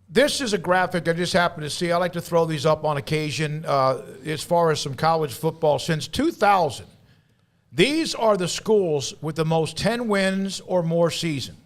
This is a graphic I just happened to see. I like to throw these up on occasion as far as some college football. Since 2000, these are the schools with the most 10 wins or more seasons.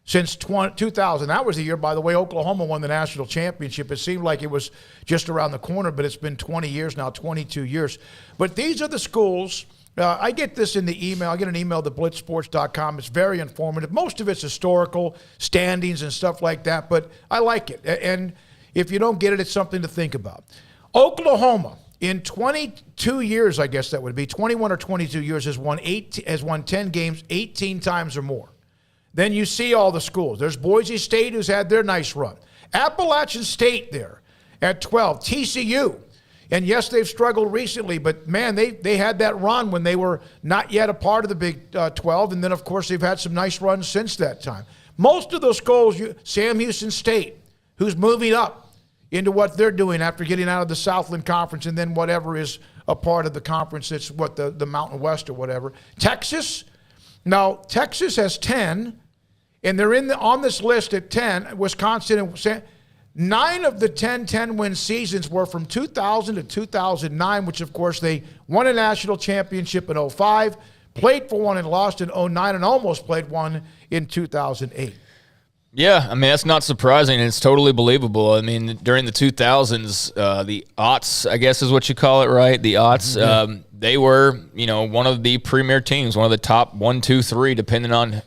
Since 2000, that was the year, by the way, Oklahoma won the national championship. It seemed like it was just around the corner, but it's been 20 years now, 22 years. But these are the schools. I get this in the email. I get an email to blitzsports.com. It's very informative. Most of it's historical standings and stuff like that, but I like it. And if you don't get it, it's something to think about. Oklahoma, in 22 years, I guess that would be, 21 or 22 years, has won 10 games 18 times or more. Then you see all the schools. There's Boise State, who's had their nice run. Appalachian State there at 12. TCU. And yes, they've struggled recently, but man, they had that run when they were not yet a part of the Big 12. And then, of course, they've had some nice runs since that time. Most of those schools, Sam Houston State, who's moving up into what they're doing after getting out of the Southland Conference and then whatever is a part of the conference that's what the Mountain West or whatever. Texas. Now, Texas has 10. And they're on this list at 10, Wisconsin and 9 of the 10-win seasons were from 2000 to 2009, which, of course, they won a national championship in 2005, played for one and lost in 2009, and almost played one in 2008. Yeah, I mean, that's not surprising. It's totally believable. I mean, during the 2000s, the aughts, I guess is what you call it, right? The aughts, they were, one of the premier teams, one of the top 1, 2, 3, depending on,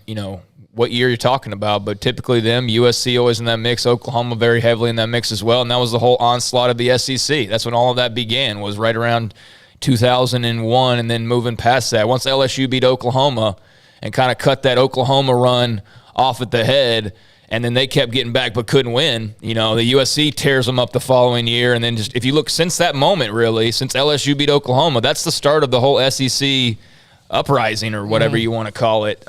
what year you're talking about, but typically them, USC always in that mix, Oklahoma very heavily in that mix as well, and that was the whole onslaught of the SEC. That's when all of that began, was right around 2001, and then moving past that. Once LSU beat Oklahoma and kind of cut that Oklahoma run off at the head, and then they kept getting back but couldn't win, the USC tears them up the following year, and then just if you look since that moment, really, since LSU beat Oklahoma, that's the start of the whole SEC uprising or whatever you want to call it.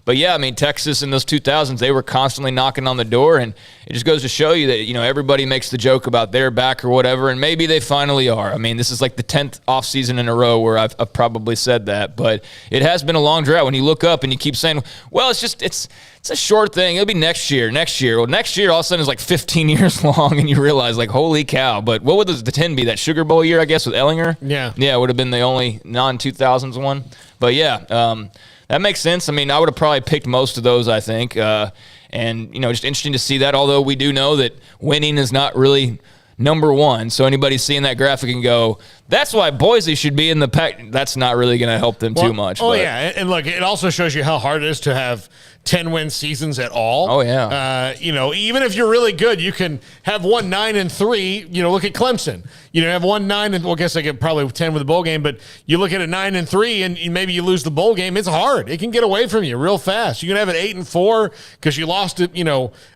But, yeah, I mean, Texas in those 2000s, they were constantly knocking on the door, and it just goes to show you that, everybody makes the joke about they're back or whatever, and maybe they finally are. I mean, this is like the 10th offseason in a row where I've probably said that, but it has been a long drought. When you look up and you keep saying, well, it's a short thing. It'll be next year. Well, next year all of a sudden is like 15 years long, and you realize, like, holy cow. But what would the 10 be? That Sugar Bowl year, I guess, with Ellinger? Yeah. Yeah, it would have been the only non-2000s one. But, yeah, that makes sense. I mean, I would have probably picked most of those, I think. And, just interesting to see that, although we do know that winning is not really number one. So anybody seeing that graphic and go, that's why Boise should be in the pack, that's not really going to help them too much. Oh, yeah. And look, it also shows you how hard it is to have 10-win seasons at all. Oh, yeah. Even if you're really good, you can have 9-3. Look at Clemson. Have 9 and, well, I guess I get probably 10 with the bowl game, but you look at a 9-3 and maybe you lose the bowl game. It's hard. It can get away from you real fast. You can have an 8-4 because you lost it,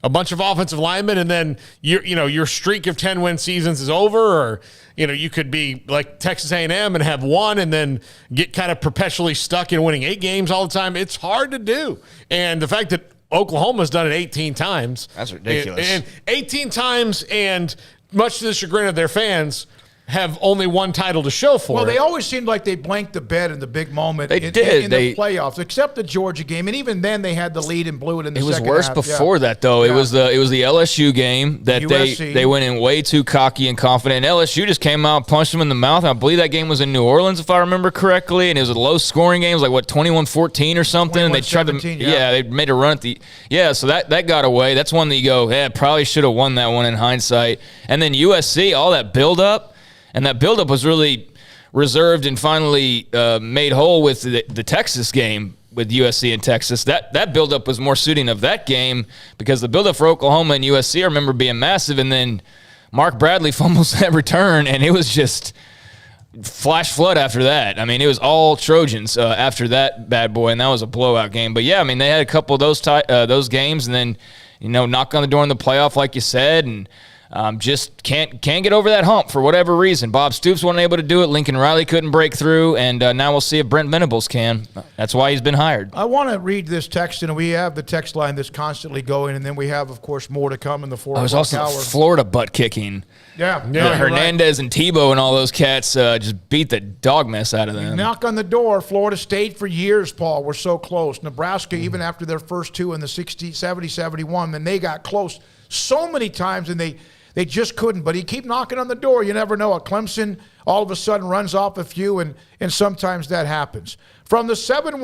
a bunch of offensive linemen, and then your streak of 10-win seasons is over, or you could be like Texas A&M and have 1 and then get kind of perpetually stuck in winning 8 games all the time. It's hard to do. And the fact that Oklahoma's done it 18 times. That's ridiculous. And 18 times, and much to the chagrin of their fans, have only one title to show for it. Well, they always seemed like they blanked the bed in the big moment in the playoffs, except the Georgia game. And even then, they had the lead and blew it in the second half. It was worse before that, though. Yeah. It was the LSU game that they went in way too cocky and confident. And LSU just came out, punched them in the mouth. I believe that game was in New Orleans, if I remember correctly. And it was a low-scoring game. It was like, 21-14 or something? And they tried to, they made a run at the – so that got away. That's one that you go, probably should have won that one in hindsight. And then USC, all that build-up. And that buildup was really reserved and finally made whole with the Texas game with USC and Texas. That buildup was more suiting of that game because the buildup for Oklahoma and USC, I remember being massive, and then Mark Bradley fumbles that return, and it was just flash flood after that. I mean, it was all Trojans after that bad boy, and that was a blowout game. But, yeah, I mean, they had a couple of those games, and then, knock on the door in the playoff, like you said, and just can't get over that hump for whatever reason. Bob Stoops wasn't able to do it. Lincoln Riley couldn't break through, and now we'll see if Brent Venables can. That's why he's been hired. I want to read this text, and we have the text line that's constantly going, and then we have, of course, more to come in the 4 I was o'clock also hour. Florida butt kicking. Yeah, Hernandez and Tebow and all those cats just beat the dog mess out of them. Knock on the door. Florida State for years, Paul, were so close. Nebraska, even after their first 2 in the 60, 70, 71, then they got close so many times, and they just couldn't. But he keep knocking on the door. You never know. A Clemson all of a sudden runs off a few, and sometimes that happens. From the 7